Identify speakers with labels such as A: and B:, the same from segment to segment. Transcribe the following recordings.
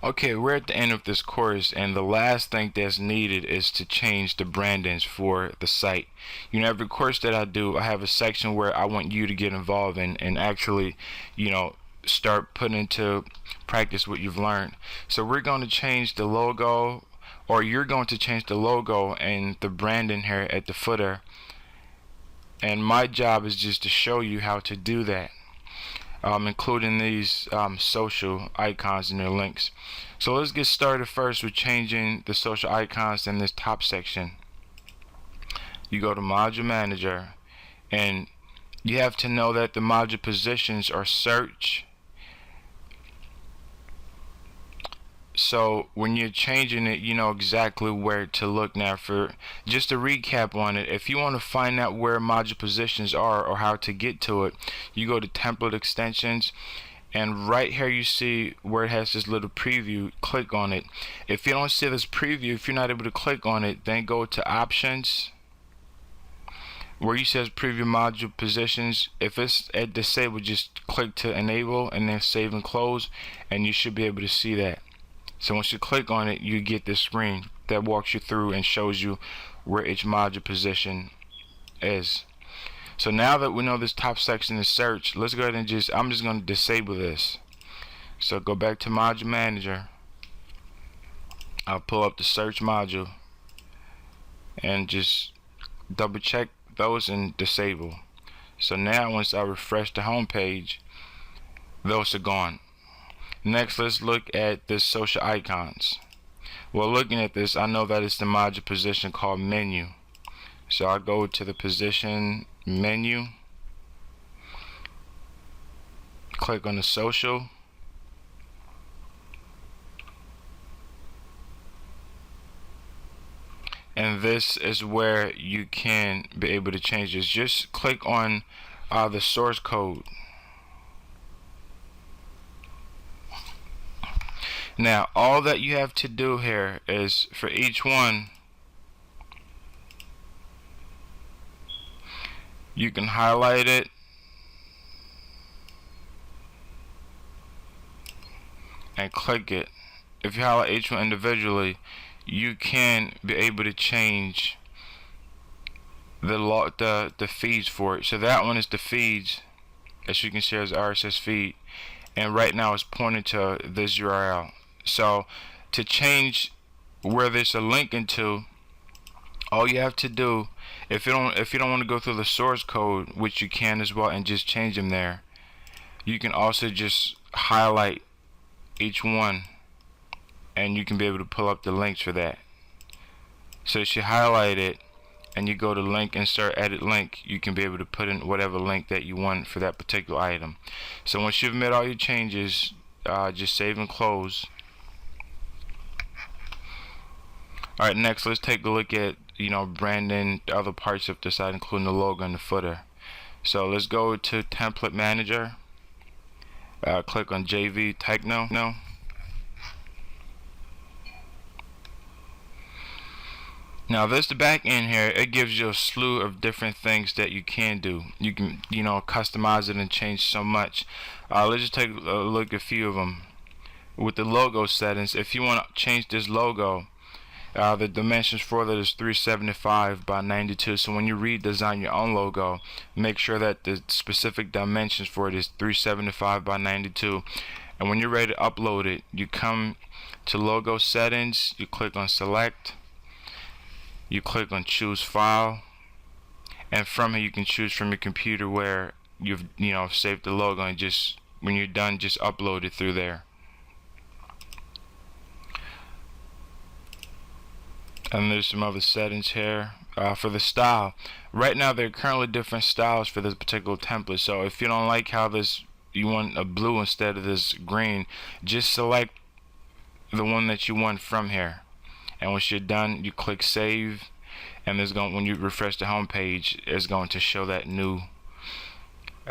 A: Okay, we're at the end of this course, and the last thing that's needed is to change the brandings for the site. Every course that I do, I have a section where I want you to get involved in and actually, start putting into practice what you've learned. So we're going to change the logo, or you're going to change the logo and the branding here at the footer. And my job is just to show you how to do that. Including these social icons and their links. So let's get started first with changing the social icons in this top section. You go to Module Manager, and you have to know that the module positions are search. So when you're changing it, you know exactly where to look. Now, for just a recap on it, if you want to find out where module positions are or how to get to it, you go to template extensions, and right here you see where it has this little preview. Click on it. If you don't see this preview, if you're not able to click on it, then go to options where you says preview module positions. If it's at disabled, just click to enable and then save and close, and you should be able to see that. So once you click on it, you get this screen that walks you through and shows you where each module position is. So now that we know this top section is search, let's go ahead and I'm just going to disable this. So go back to Module Manager. I'll pull up the search module and just double check those and disable. So now once I refresh the home page, those are gone. Next, let's look at this social icons. Well, looking at this, I know that it's the module position called menu. So I go to the position menu, click on the social, and this is where you can be able to change this. Just click on the source code. Now all that you have to do here is for each one, you can highlight it and click it. If you highlight each one individually, you can be able to change the feeds for it. So that one is the feeds, as you can see, as RSS feed, and right now it's pointing to this URL. So to change where there's a link into, all you have to do, if you don't want to go through the source code, which you can as well, and just change them there, you can also just highlight each one and you can be able to pull up the links for that. So if you highlight it and you go to link, insert edit link, you can be able to put in whatever link that you want for that particular item. So once you've made all your changes, just save and close. Alright, next let's take a look at branding the other parts of the site, including the logo and the footer. So let's go to Template Manager, click on JV Techno. Now this the back end here. It gives you a slew of different things that you can do. You can customize it and change so much. Let's just take a look at a few of them. With the logo settings, if you want to change this logo, the dimensions for that is 375 by 92. So when you redesign your own logo, make sure that the specific dimensions for it is 375 by 92. And when you're ready to upload it, you come to logo settings, you click on select, you click on choose file, and from here you can choose from your computer where you've saved the logo, and just when you're done, just upload it through there. And there's some other settings here for the style. Right now there are currently different styles for this particular template. So if you don't like how you want a blue instead of this green, just select the one that you want from here. And once you're done, you click save, and when you refresh the home page, it's going to show that new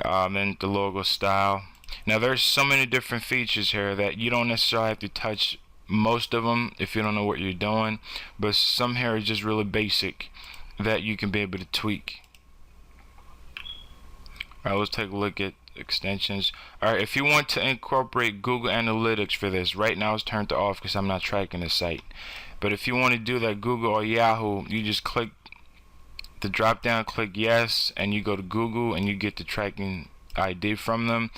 A: then the logo style. Now there's so many different features here that you don't necessarily have to touch most of them if you don't know what you're doing, but some here are just really basic that you can be able to tweak. Alright, let's take a look at extensions. Alright, if you want to incorporate Google Analytics for this, right now it's turned off because I'm not tracking the site. But if you want to do that, Google or Yahoo, you just click the drop down, click yes, and you go to Google and you get the tracking ID from them,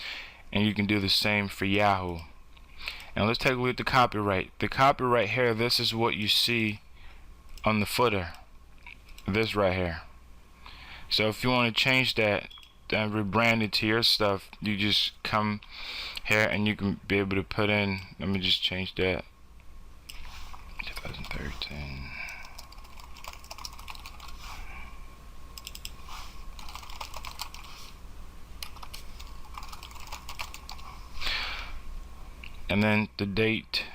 A: and you can do the same for Yahoo. And let's take a look at the copyright. The copyright here, this is what you see on the footer, this right here. So if you want to change that and rebrand it to your stuff, you just come here and you can be able to put in, let me just change that, 2013. And then the date,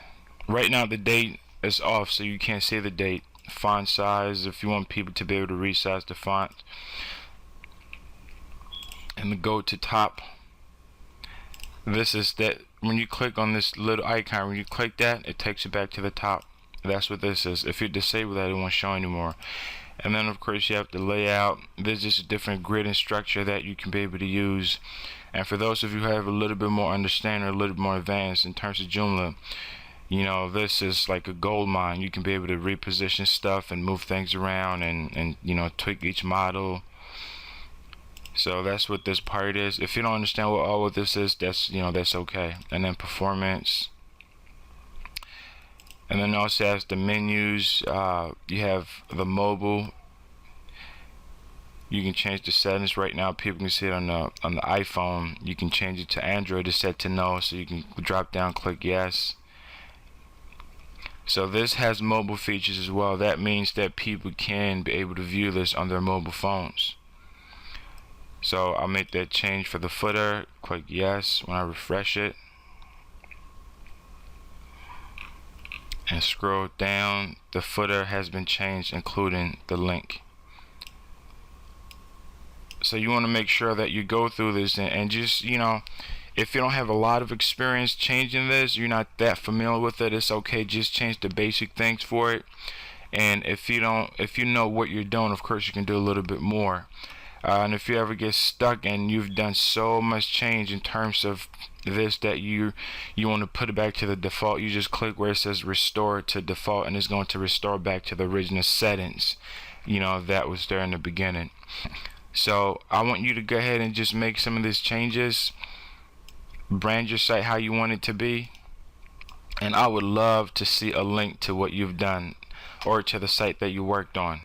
A: right now the date is off, so you can't see the date. Font size, if you want people to be able to resize the font. And the go to top, this is that when you click on this little icon, when you click that, it takes you back to the top. That's what this is. If you disable that, it won't show anymore. And then of course you have the layout. There's just a different grid and structure that you can be able to use. And for those of you who have a little bit more understanding, or a little bit more advanced in terms of Joomla, you know, this is like a gold mine. You can be able to reposition stuff and move things around and you know, tweak each model. So that's what this part is. If you don't understand what all of this is, that's, you know, that's okay. And then performance, and then also has the menus. You have the mobile. You can change the settings. Right now people can see it on the iPhone. You can change it to Android to set to no, so you can drop down, click yes. So this has mobile features as well. That means that people can be able to view this on their mobile phones. So I'll make that change for the footer, click yes when I refresh it, and scroll down. The footer has been changed, including the link. So you want to make sure that you go through this and just, you know, if you don't have a lot of experience changing this, you're not that familiar with it, it's okay. Just change the basic things for it. And if you know what you're doing, of course you can do a little bit more. And if you ever get stuck and you've done so much change in terms of this that you want to put it back to the default, you just click where it says restore to default, and it's going to restore back to the original settings, you know, that was there in the beginning. So I want you to go ahead and just make some of these changes, brand your site how you want it to be, and I would love to see a link to what you've done or to the site that you worked on.